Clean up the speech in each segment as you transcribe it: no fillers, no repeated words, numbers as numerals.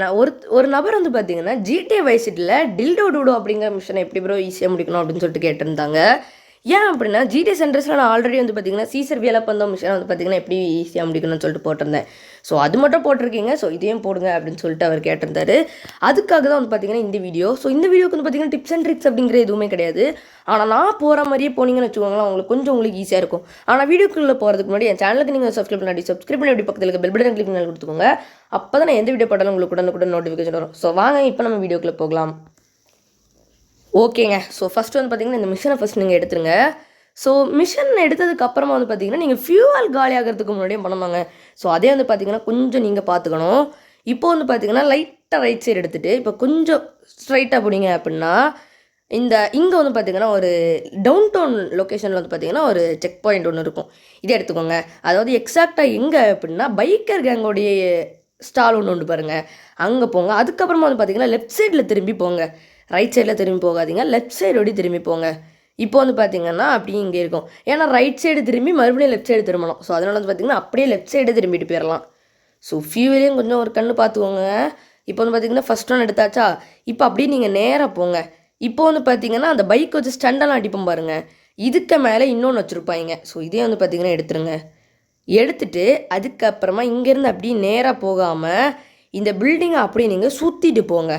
நான் ஒரு நபர் வந்து பார்த்தீங்கன்னா GTA Vice Cityல டில்டோ டூடோ அப்படிங்கிற மிஷனை எப்படி ப்ரோ ஈஸியாக முடிக்கணும் அப்படின்னு சொல்லிட்டு கேட்டிருந்தாங்க. ஏன் அப்படின்னா GTA சென்டர்ஸில் நான் ஆல்ரெடி வந்து பார்த்தீங்கன்னா சீசர் வேலப்பந்தம் மிஷனை வந்து பார்த்தீங்கன்னா எப்படி ஈஸியாக முடிக்கணும்னு சொல்லிட்டு போட்டிருந்தேன். ஸோ அது மட்டும் போட்டிருக்கீங்க, ஸோ இதையும் போடுங்க அப்படின்னு சொல்லிட்டு அவர் கேட்டிருந்தாரு. அதுக்காக தான் வந்து பார்த்தீங்கன்னா இந்த வீடியோ. ஸோ இந்த வீடியோக்கு வந்து பார்த்தீங்கன்னா டிப்ஸ் அண்ட் ட்ரிக்ஸ் அப்படிங்கிற எதுவுமே கிடையாது. ஆனால் நான் போகிற மாதிரியே போனீங்கன்னு வச்சுக்கோங்களேன், உங்களுக்கு ஈஸியாக இருக்கும். ஆனால் வீடியோக்குள்ளே போகிறதுக்கு முன்னாடி என் சேனலுக்கு நீங்கள் சப்ஸ்கிரைப் பண்ணி அப்படி பக்கத்தில் இருக்க பெல் பட்டன் கிளிக் பண்ணி கொடுத்துக்கோங்க. அப்போ தான் நான் எந்த வீடியோ போட்டாலும் உங்களுக்கு உடனுக்குடன் நோட்டிஃபிகேஷன் வரும். ஸோ வாங்க இப்போ நம்ம வீடியோக்குள்ளே போகலாம். ஓகேங்க. ஸோ ஃபஸ்ட்டு வந்து பார்த்தீங்கன்னா இந்த மிஷனை ஃபஸ்ட் நீங்கள் எடுத்துருங்க. ஸோ மிஷன் எடுத்ததுக்கு அப்புறமா வந்து பார்த்தீங்கன்னா நீங்கள் ஃபியூவல் காலி ஆகிறதுக்கு முன்னாடியே பண்ணமாங்க. ஸோ அதே வந்து பார்த்தீங்கன்னா கொஞ்சம் நீங்கள் பார்த்துக்கணும். இப்போ வந்து பார்த்தீங்கன்னா லைட்டாக ரைட் சைடு எடுத்துகிட்டு இப்போ கொஞ்சம் ஸ்ட்ரைட்டாக போனீங்க அப்படின்னா இங்கே வந்து பார்த்தீங்கன்னா ஒரு டவுன் டவுன் லொக்கேஷனில் வந்து பார்த்தீங்கன்னா ஒரு செக் பாயிண்ட் ஒன்று இருக்கும். இதே எடுத்துக்கோங்க. அதாவது எக்ஸாக்டாக எங்கே அப்படின்னா பைக்கர் கேங்கோடைய ஸ்டால் ஒன்று உண்டு பாருங்கள், அங்கே போங்க. அதுக்கப்புறமா வந்து பார்த்தீங்கன்னா லெஃப்ட் சைடில் திரும்பி போங்க. ரைட் சைடில் திரும்பி போகாதீங்க, லெஃப்ட் சைடோடி திரும்பி போங்க. இப்போ வந்து பார்த்தீங்கன்னா அப்படியே இங்கே இருக்கும். ஏன்னா ரைட் சைடு திரும்பி மறுபடியும் லெஃப்ட் சைடு திரும்பணும். ஸோ அதனால் வந்து பார்த்தீங்கன்னா அப்படியே லெஃப்ட் சைடு திரும்பிட்டு போயிடலாம். ஸோ ஃபியூவலையும் கொஞ்சம் ஒரு கண்ணு பார்த்துக்கோங்க. இப்போ வந்து பார்த்தீங்கன்னா ஃபஸ்ட் ஒன் எடுத்தாச்சா, இப்போ அப்படியே நீங்கள் நேராக போங்க. இப்போ வந்து பார்த்தீங்கன்னா அந்த பைக் வச்சு ஸ்டண்டெல்லாம் அடிப்போம் பாருங்கள், இதுக்கு மேலே இன்னொன்று வச்சுருப்பாங்க. ஸோ இதே வந்து பார்த்தீங்கன்னா எடுத்துருங்க. எடுத்துட்டு அதுக்கப்புறமா இங்கேருந்து அப்படியே நேராக போகாமல் இந்த பில்டிங்கை அப்படியே நீங்கள் சுற்றிட்டு போங்க.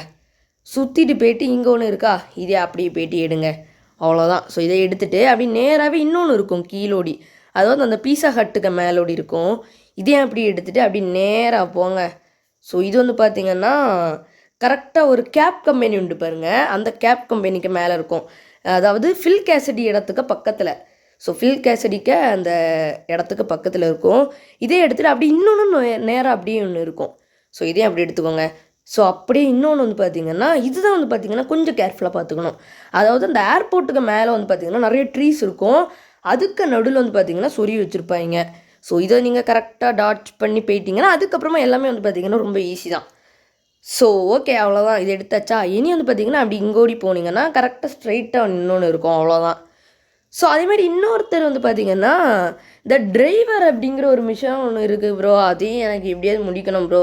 சுற்றிட்டு போயிட்டு இங்கே ஒன்று இருக்கா, இதே அப்படியே போயிட்டு எடுங்க. அவ்வளோதான். ஸோ இதை எடுத்துகிட்டு அப்படி நேராகவே இன்னொன்று இருக்கும் கீழோடி, அதாவது அந்த பீஸா ஹட்டுக்கு மேலோடி இருக்கும். இதே அப்படி எடுத்துகிட்டு அப்படி நேராக போங்க. ஸோ இது வந்து பார்த்திங்கன்னா கரெக்டாக ஒரு கேப் கம்பெனி உண்டு பாருங்கள், அந்த கேப் கம்பெனிக்கு மேலே இருக்கும். அதாவது ஃபில் கேசடி இடத்துக்கு பக்கத்தில். ஸோ ஃபில் கேசடிக்கு அந்த இடத்துக்கு பக்கத்தில் இருக்கும். இதே எடுத்துகிட்டு அப்படி இன்னொன்று நேராக அப்படியே ஒன்று இருக்கும். ஸோ இதே அப்படி எடுத்துக்கோங்க. ஸோ அப்படியே இன்னொன்று வந்து பார்த்திங்கன்னா இதுதான் வந்து பார்த்திங்கன்னா கொஞ்சம் கேர்ஃபுல்லாக பார்த்துக்கணும். அதாவது அந்த ஏர்போர்ட்டுக்கு மேலே வந்து பார்த்திங்கன்னா நிறைய ட்ரீஸ் இருக்கும், அதுக்கு நடுவில் வந்து பார்த்திங்கன்னா சொருவி வச்சுருப்பாங்க. ஸோ இதை நீங்கள் கரெக்டாக டாட்ச் பண்ணி போயிட்டீங்கன்னா அதுக்கப்புறமா எல்லாமே வந்து பார்த்திங்கன்னா ரொம்ப ஈஸி தான். ஸோ ஓகே, அவ்வளோதான். இது எடுத்தாச்சா, இனி வந்து பார்த்திங்கன்னா அப்படி இங்கோடி போனீங்கன்னா கரெக்டாக ஸ்ட்ரைட்டாக இன்னொன்று இருக்கும், அவ்வளோதான். ஸோ அதேமாதிரி இன்னொருத்தர் வந்து பார்த்திங்கன்னா இந்த டிரைவர் அப்படிங்கிற ஒரு மிஷன் ஒன்று இருக்குது ப்ரோ, அதையும் எனக்கு எப்படியாவது முடிக்கணும் ப்ரோ,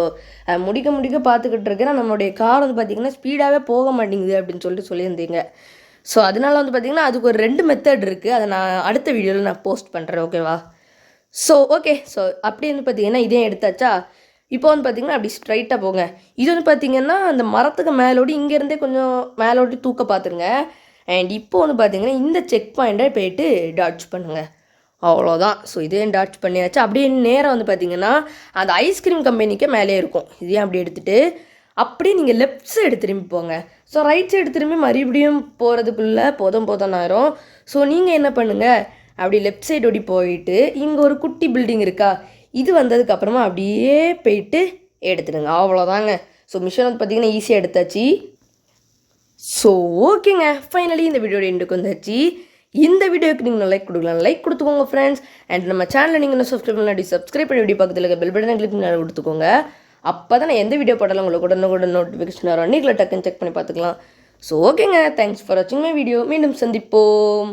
முடிக்க பார்த்துக்கிட்டு இருக்கேன். நம்மளுடைய கார் வந்து பார்த்திங்கன்னா ஸ்பீடாகவே போக மாட்டேங்குது அப்படின்னு சொல்லியிருந்தீங்க. ஸோ அதனால் வந்து பார்த்திங்கன்னா அதுக்கு ஒரு 2 மெத்தட் இருக்குது, அதை நான் அடுத்த வீடியோவில் நான் போஸ்ட் பண்ணுறேன், ஓகேவா? So okay. ஸோ அப்படி வந்து பார்த்திங்கன்னா இதே எடுத்தாச்சா, இப்போ வந்து பார்த்திங்கன்னா அப்படி ஸ்ட்ரைட்டாக போங்க. இது வந்து பார்த்திங்கன்னா அந்த மரத்துக்கு மேலோடி இங்கேருந்தே கொஞ்சம் மேலோடி தூக்க பார்த்துருங்க. அண்ட் இப்போ வந்து பார்த்திங்கன்னா இந்த செக் பாயிண்ட்டை போய்ட்டு டாட்ச் பண்ணுங்கள், அவ்வளோதான். ஸோ இதே டாட்ச் பண்ணியாச்சு. அப்படியே நேராக வந்து பார்த்திங்கன்னா அந்த ஐஸ்கிரீம் கம்பெனிக்கு மேலே இருக்கும். இதையும் அப்படி எடுத்துகிட்டு அப்படியே நீங்கள் லெஃப்ட் சைடு திரும்பி போங்க. ஸோ ரைட் சைடு திரும்பி மறுபடியும் போகிறதுக்குள்ளே போதும் ஆயிரும். ஸோ நீங்கள் என்ன பண்ணுங்கள், அப்படி லெஃப்ட் சைடு ஓடி போயிட்டு இங்கே ஒரு குட்டி பில்டிங் இருக்கா, இது வந்ததுக்கப்புறமா அப்படியே போயிட்டு எடுத்துடுங்க, அவ்வளோதாங்க. ஸோ மிஷன் வந்து பார்த்திங்கன்னா ஈஸியாக எடுத்தாச்சு. ஸோ ஓகேங்க, ஃபைனலி இந்த வீடியோட எண்டுக்கு வந்தாச்சு. இந்த வீடியோக்கு நீங்கள் லைக் கொடுக்கலாம், லைக் கொடுத்துக்கோங்க ஃப்ரெண்ட்ஸ். அண்ட் நம்ம சேனலில் நீங்கள் என்ன சப்ஸ்கிரைப் பண்ணி வீடியோ பக்கத்தில் இருக்க பெல் பட்டனை கிளிக் பண்ணி கொடுத்துக்கோங்க. அப்போ தான் நான் எந்த வீடியோ போட்டாலும் உங்களுக்கு உடனே நோட்டிஃபிகேஷன் வரும். நீங்களே டக்குன்னு செக் பண்ணி பார்த்துக்கலாம். ஸோ ஓகேங்க, தேங்க்ஸ் ஃபார் வாட்சிங் மை வீடியோ. மீண்டும் சந்திப்போம்.